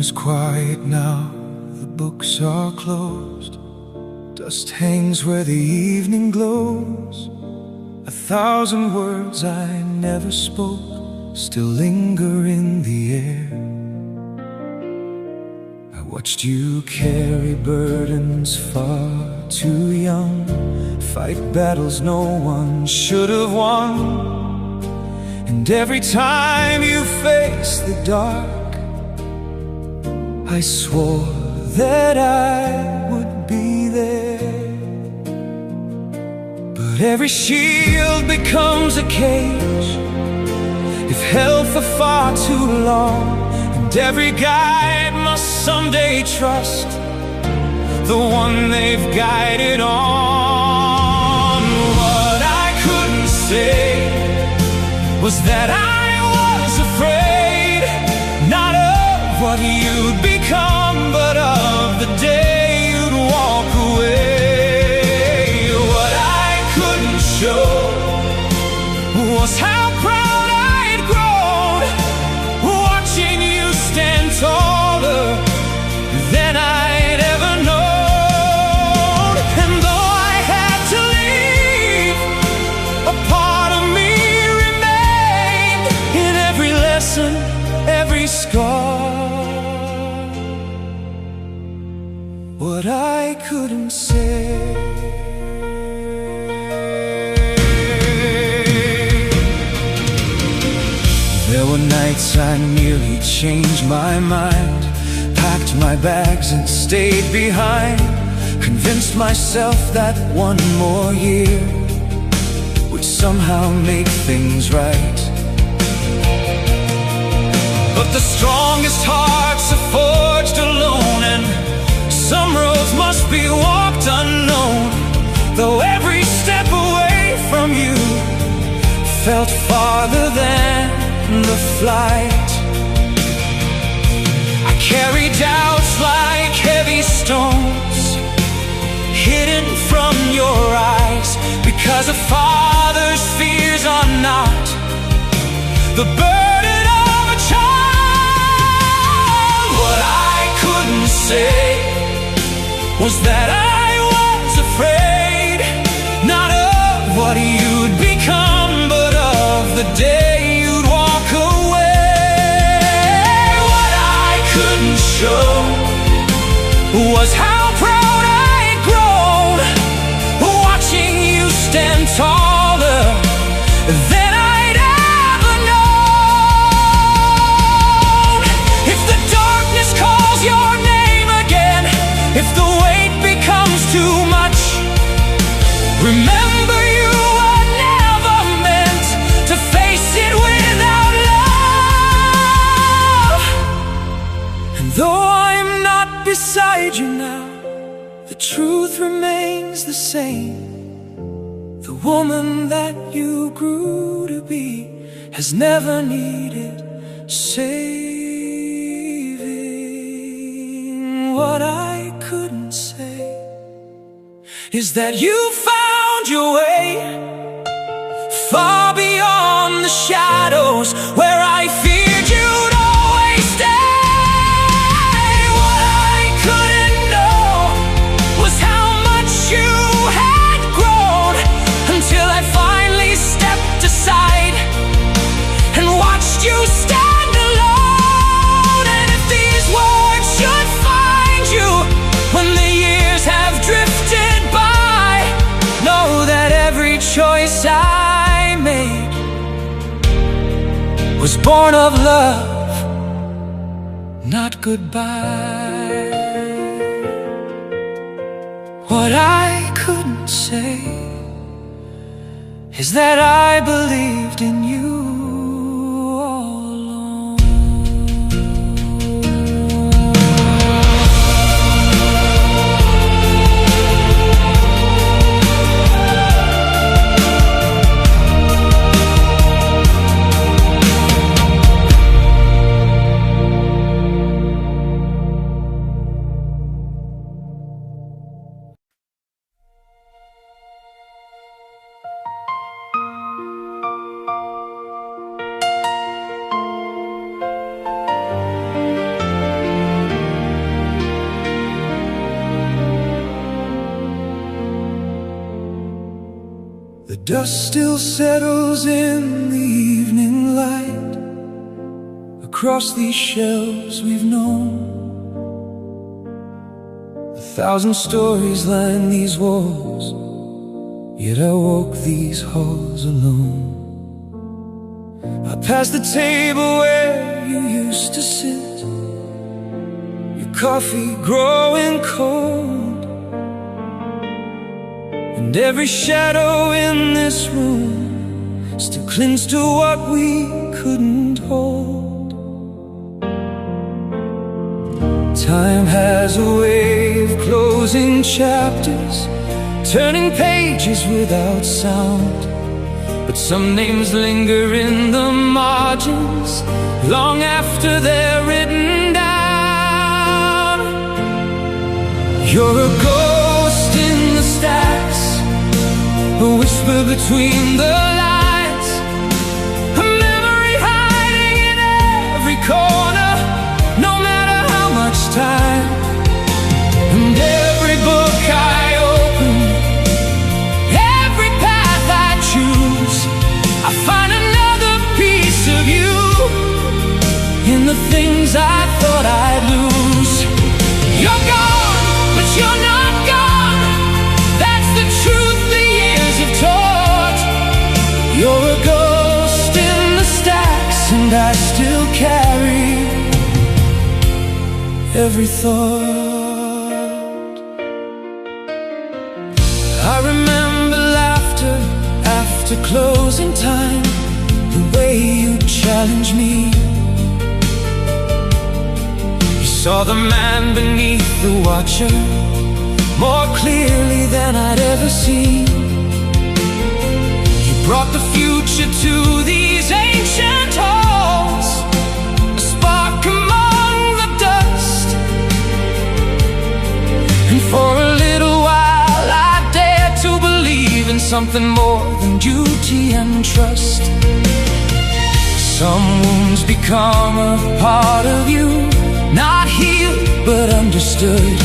is quiet now, the books are closed. Dust hangs where the evening glows. 1,000 words I never spoke still linger in the air. I watched you carry burdens far too young, fight battles no one should have won. And every time you faced the dark, I swore that I would be there. But every shield becomes a cage if held for far too long. And every guide must someday trust the one they've guided on. What I couldn't say was that I was afraid, not of what you'd become, but of the day you'd walk away. What I couldn't show was how proud I'd grown, watching you stand taller than I'd ever known. And though I had to leave, a part of me remained in every lesson, every scar. What I couldn't say. There were nights I nearly changed my mind, packed my bags and stayed behind, convinced myself that one more year would somehow make things right. But the strongest hearts are forged alone, and some roads must be walked unknown. Though every step away from you felt farther than the flight, I carry doubts like heavy stones hidden from your eyes, because a father's fears are not the burden of a child. What I couldn't say was that I was afraid, not of what you'd become, but of the day you'd walk away. What I couldn't show was how proud I'd grown, watching you stand taller than I'd ever known. If the darkness calls your name again, if the weight becomes too much, remember you were never meant to face it without love. And though I'm not beside you now, the truth remains the same. The woman that you grew to be has never needed saving. What I couldn't say is that you found your way far beyond the shadows where I feared you'd always stay. What I couldn't know was how much you had grown, until I finally stepped aside and watched you stand alone. And if these words should find you when the years have drifted by, know that every choice I made was born of love, not goodbye. What I couldn't say is that I believed in you all along. Dust still settles in the evening light across these shelves we've known. 1,000 stories line these walls, yet I walk these halls alone. I pass the table where you used to sit, your coffee growing cold, and every shadow in this room still clings to what we couldn't hold. Time has a way of closing chapters, turning pages without sound, but some names linger in the margins long after they're written down. You're a ghost in the stacks, a whisper between the lines, a memory hiding in every corner, no matter how much time. And every book I open, every path I choose, I find another piece of you in the things I thought I'd lose. You're gone, but you're not gone. That's the truth the years have taught. You're a ghost in the stacks, and I still carry every thought. I remember laughter after closing time, the way you challenged me. You saw the man beneath the watcher more clearly than I'd ever seen. You brought the future to these ancient halls, a spark among the dust. And for a little while I dared to believe in something more than duty and trust. Some wounds become a part of you, not healed but understood.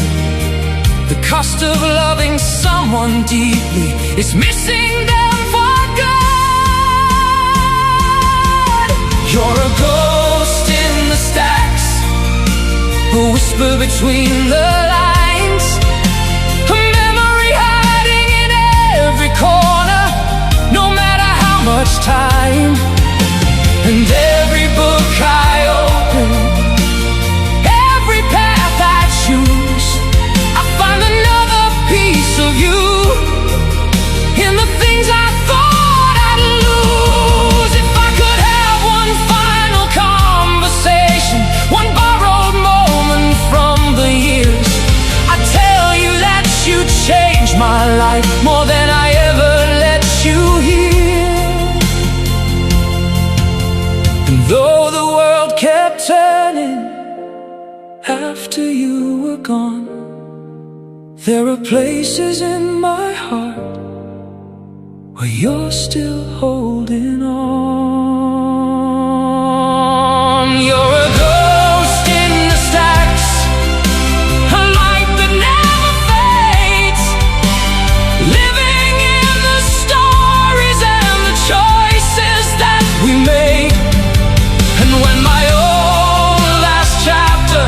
The cost of loving someone deeply is missing them for good. You're a ghost in the stacks, a whisper between the lines, a memory hiding in every corner, no matter how much time. And every book I open, every path I choose, I find another piece of you in the things I thought I'd lose. If I could have one final conversation, one borrowed moment from the years, I'd tell you that you changed my life more than I ever let you hear. And though the world kept turning after you were gone, there are places in my heart where you're still holding on. You're a ghost in the stacks, a light that never fades, living in the stories and the choices that we make. And when my own last chapter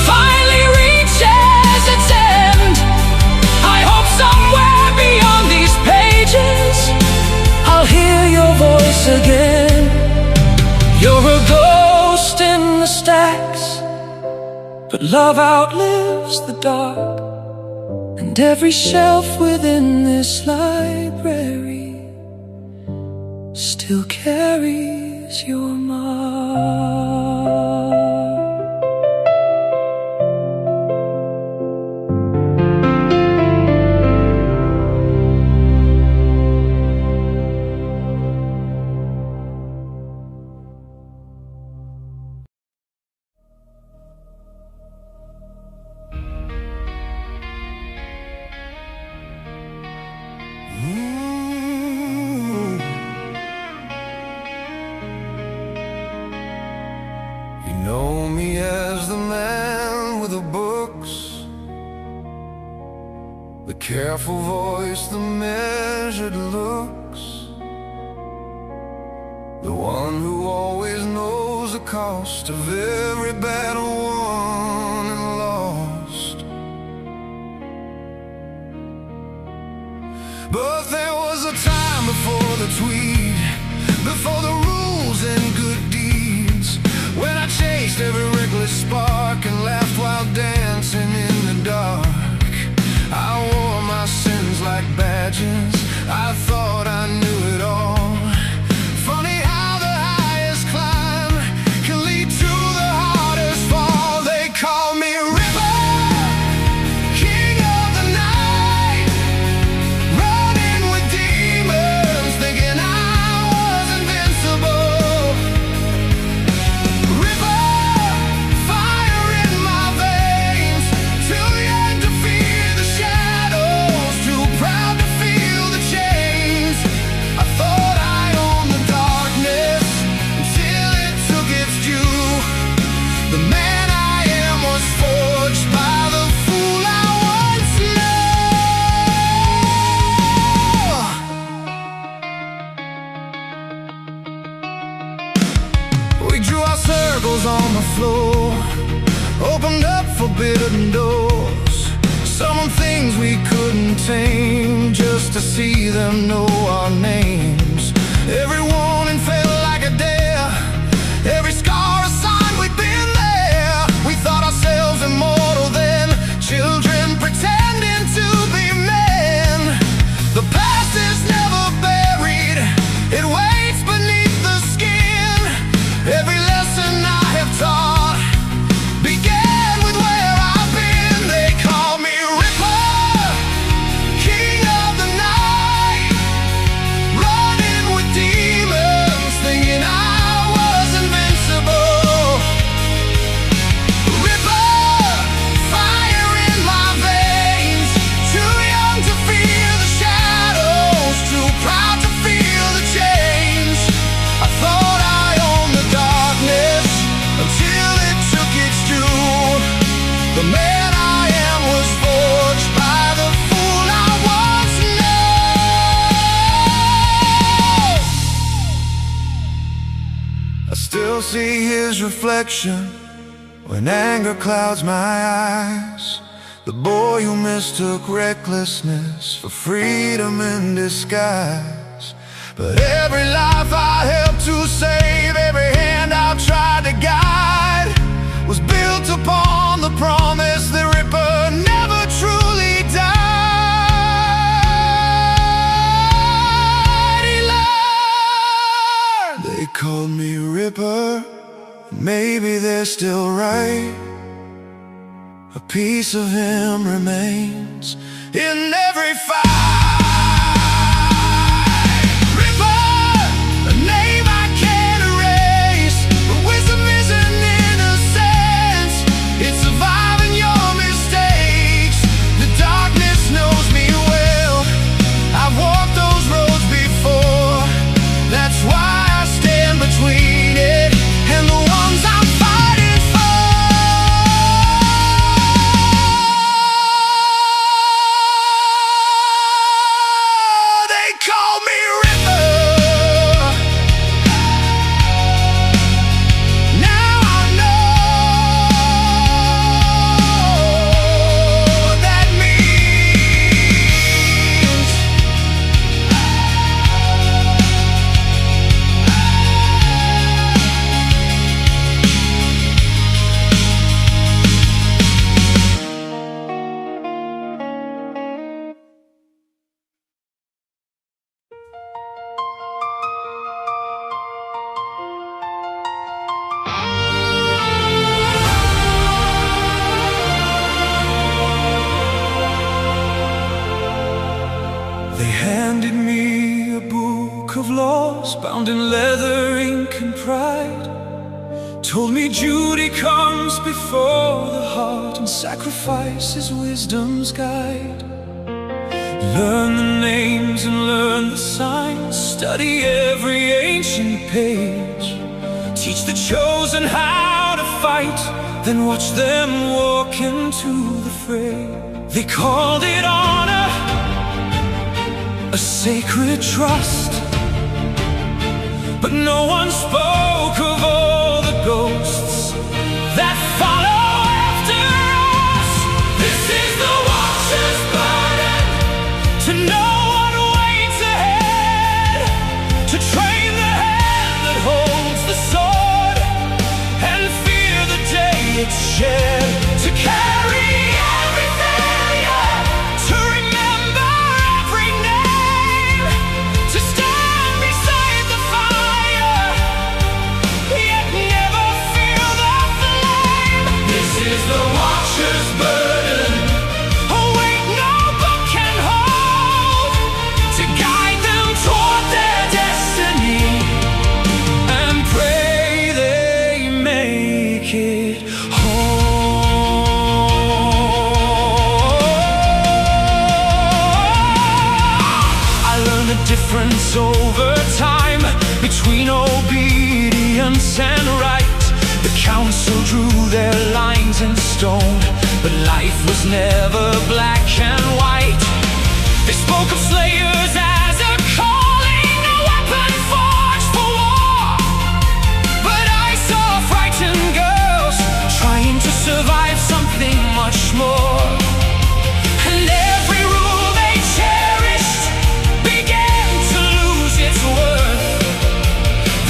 finally reaches its end, I hope somewhere beyond these pages I'll hear your voice again. You're a ghost in the stacks, but love outlives the dark, and every shelf within this library still carries your mark. careful voice, the measured looks, the one who always knows the cost of every battle won and lost. But there was a time before the tweed, before the rules and good deeds, when I chased every reckless spark and laughed while dancing in the dark. I wore my sins like badges, I thought I knew it all. Funny how the highest climb can lead to the hardest fall. They call me Ripper, king of the night, running with demons, thinking I was invincible. Ripper, fire in my veins, too young to fear the shadows, too proud to feel the chains. I thought I owned the darkness until it took its due. The man I am was forged by the fool I once knew. We drew our circles on the floor, opened up forbidden doors, summoned things we couldn't tame, just to see them know our names. Every warning felt like a dare, every scar a sign we'd been there. We thought ourselves immortal then, children pretending to be men. The past is never buried, it waits beneath the skin. Every lesson I have taught began with where I've been. They call me Ripper, king of the night, running with demons, thinking I was invincible. Ripper, fire in my veins, too young to fear the shadows, too proud to feel the change. I thought I owned the darkness until it took its due. The man I am was forged by the fool I once knew. I still see his reflection when anger clouds my eyes, the boy who mistook recklessness for freedom in disguise. But every life I helped to save, every hand I tried to guide, was built upon the promise the Ripper never truly died. He learned. They called me Ripper, maybe they're still right. A piece of him remains in every fight. Ripper, a name I can't erase, but wisdom isn't innocence, it's surviving your mistakes. The darkness knows me well, I've walked those roads before. That's why I stand between it and the ones I'm fighting for. They call me Ripper. Now I know what that means. They handed me a book of laws, bound in leather, ink and pride. Told me duty comes before the heart, and sacrifice is wisdom's guide. Learn the names and learn the signs, study every ancient page. Teach the chosen how to fight, then watch them walk into the fray. They called it honor, a sacred trust, but no one spoke of all the ghosts that follow after us. This is the Watcher's burden, to know what waits ahead, to train the hand that holds the sword, and fear the day it's shed, to carry every failure, to remember every name, to stand beside the fire, yet never feel the flame. This is the Watcher's burden, a weight no book can hold, to guide them toward their destiny, and pray they make it difference over time between obedience and right. The council drew their lines in stone, but life was never black and white. They spoke of slayers as a calling, a weapon forged for war, but I saw frightened girls trying to survive something much more. And every rule they cherished began to lose its worth.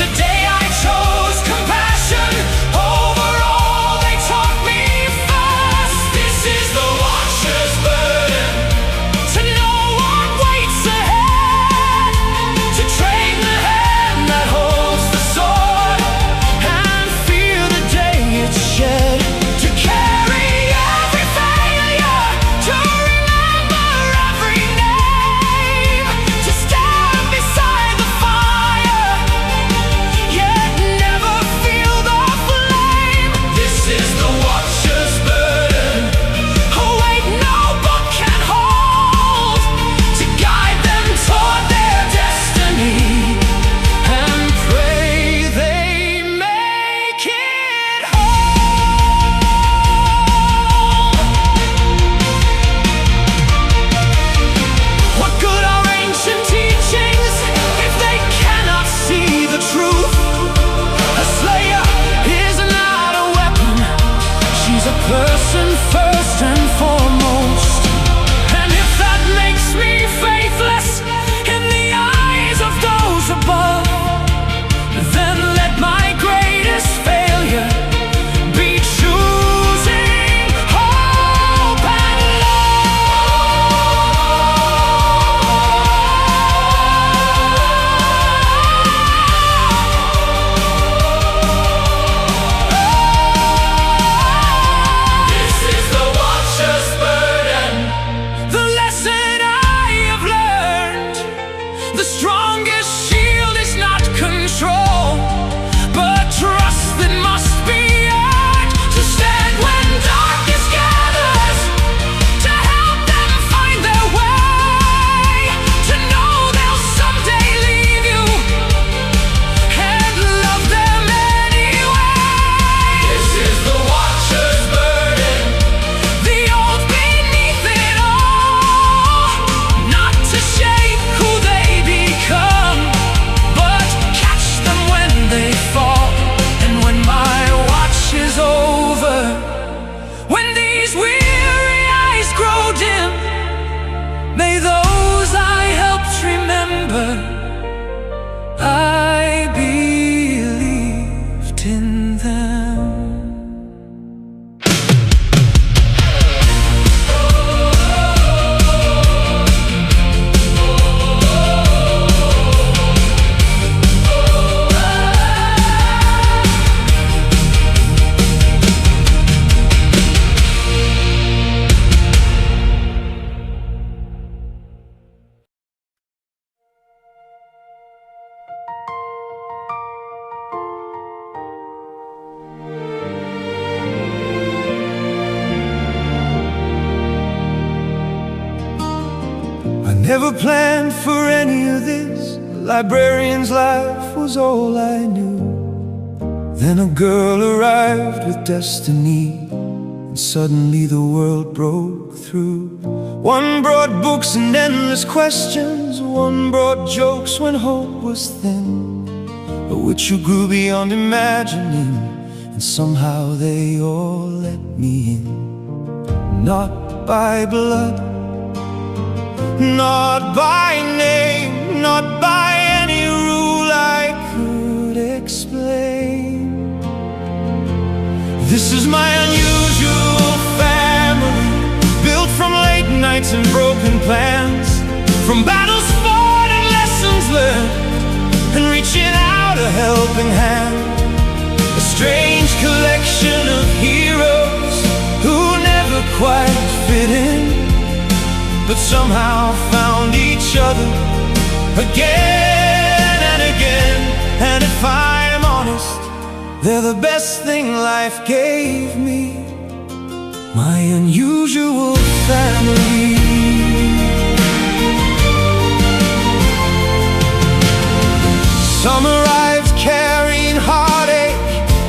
The day I chose compassion over all they taught me first. This is the Watcher's burden, to know what waits ahead, to train the hand that holds the sword, and fear the day it's shed, to carry every failure, to remember every name, to stand beside the fire, yet never feel the flame. This is the Watcher's burden, a weight no book can hold, to guide them toward their destiny, and pray they make it home. What good are ancient teachings if they cannot see the truth? A slayer is not a weapon, she's a person first and foremost. And if that makes me faithless in the eyes of those above, then let my greatest failure be choosing hope and This is the Watcher's burden, the lesson I have learned. The strongest shield is not control, but trust that must be earned, to stand when darkness gathers, to help them find their way, to know they'll someday leave you, and love them anyway. This is the Watcher's burden, the old beneath it all, not to shape who they become, but catch them when they fall. And when my watch is over, when these weary eyes grow dim, may those I helped remember I believed in them. I never planned for any of this. The librarian's life was all I knew. Then a girl arrived with destiny, and suddenly the world broke through. One brought books and endless questions, one brought jokes when hope was thin, a witch who grew beyond imagining, and somehow they all let me in. Not by blood, not by name, not by any rule I could explain. This is my unusual family, built from late nights and broken plans, from battles fought and lessons learned, and reaching out a helping hand. A strange collection of heroes who never quite fit in, but somehow found each other again and again. And if I'm honest, they're the best thing life gave me, my unusual family. Some arrived carrying heartache,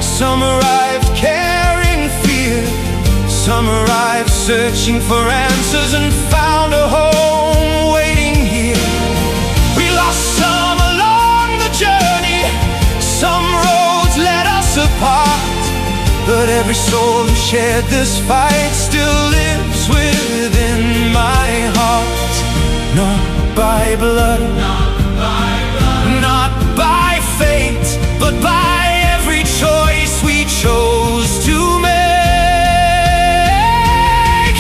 some arrived carrying fear, some arrived searching for answers and found a home waiting here. We lost some along the journey, some roads led us apart, but every soul who shared this fight still lives within my heart. Not by blood, not by fate, but by every choice we chose to make.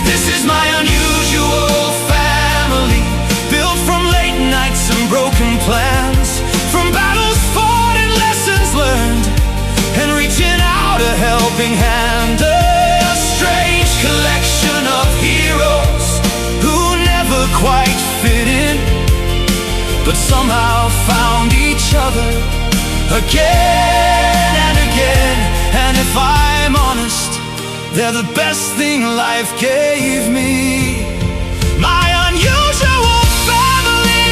This is my unusual family, built from late nights and broken plans, from battles fought and lessons learned, and reaching out a helping hand. A strange collection of heroes who never quite fit in, but somehow found each other again and again. And if I'm honest, they're the best thing life gave me, my unusual family.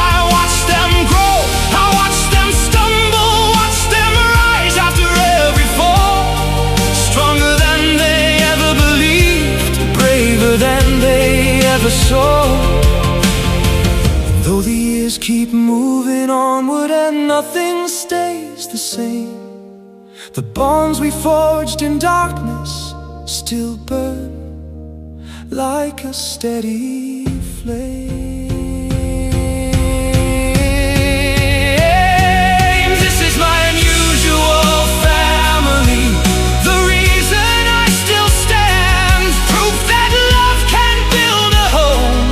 I watched them grow, I watched them stumble, watched them rise after every fall, stronger than they ever believed, braver than they ever saw. Though the years keep moving onward and nothing stays the same, the bonds we forged in darkness still burn like a steady flame. This is my unusual family, the reason I still stand, proof that love can build a home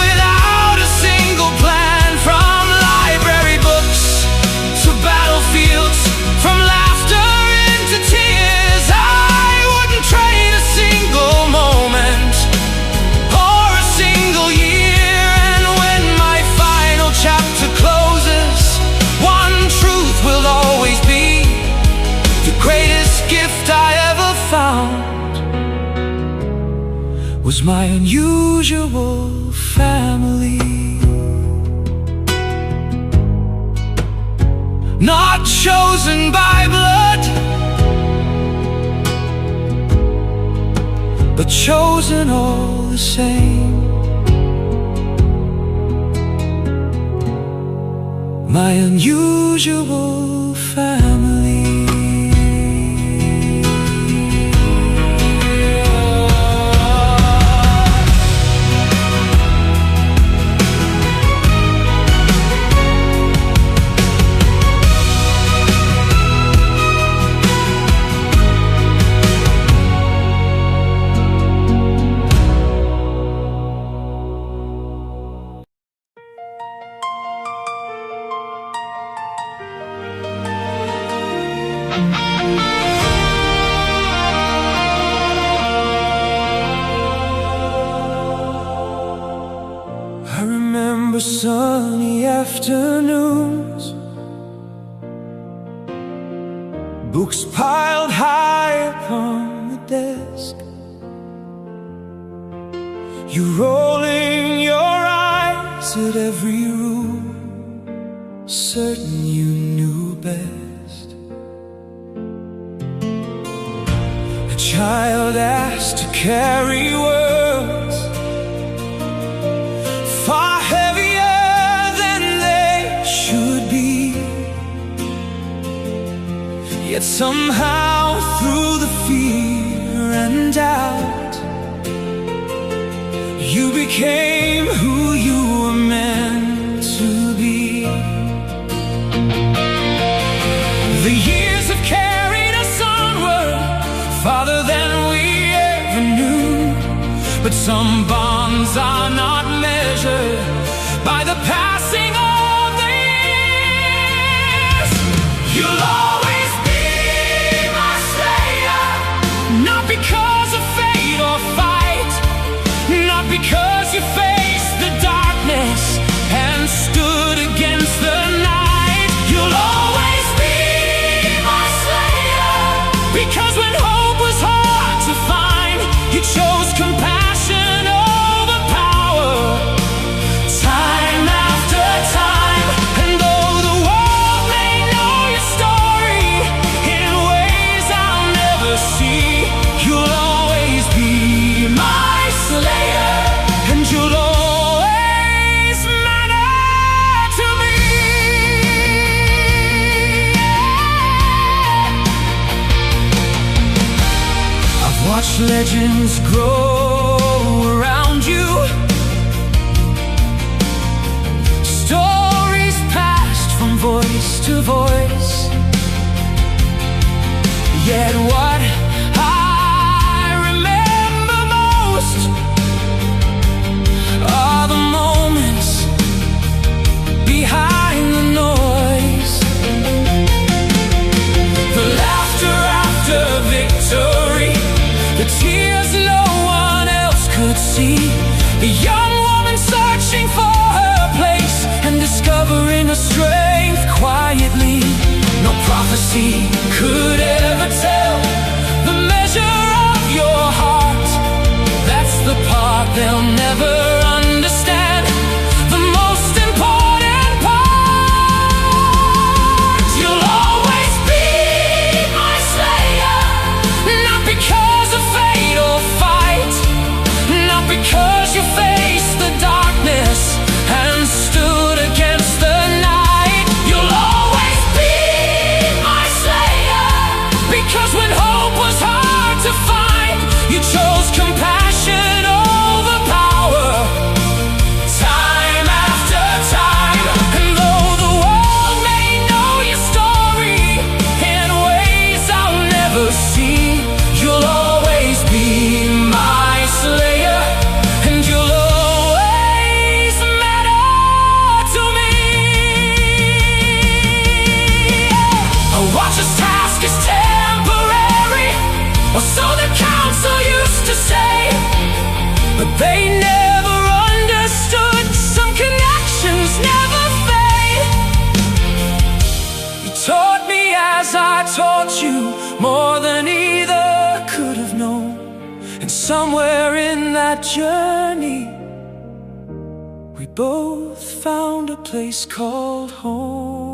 without a single plan. From library books to battlefields, from laughter into tears, I wouldn't trade a single moment or a single year. And when my final chapter closes, one truth will always be the greatest gift I ever found was my unusual family. Not chosen by blood, but chosen all the same, my unusual family. I remember sunny afternoons, books piled high upon the desk, you rolling your eyes at every rule, certain you knew best. child asked to carry worlds far heavier than they should be. Yet somehow through the fear and doubt, you became who you were meant to be. The years have carried us onward, farther than we ever knew. But some bonds are not measured by the passing of the years. You'll always be my slayer, not because of fate or fight, not because you faced the darkness and stood against the night. You'll always be my slayer, because when hope was hard to find, you chose compassion over power, time after time. And though the world may know your story in ways I'll never see, you'll always be my slayer, and you'll always matter to me. I've watched legends grow around you, stories passed from voice to voice. Yet what I remember most are the moments behind the noise, the laughter after victory, the tears no one else could see, the young woman searching for her place and discovering her strength quietly. No prophecy could ever tell the measure of your heart. That's the part they'll never understand, the most important part. You'll always be my slayer, not because of fate or fight, not because you faced the darkness and stood against the night. You'll always be my slayer, because when hope was hard to find, you chose compassion over power, time after time. And though the world may know your story in ways I'll never see, you'll always be my slayer, and you'll always matter to me. A watcher's task is temporary, or so the council used to say, but they never understood some connections never fade. You taught me as I taught you, more than either could have known. And somewhere in that journey, we both found a place called home.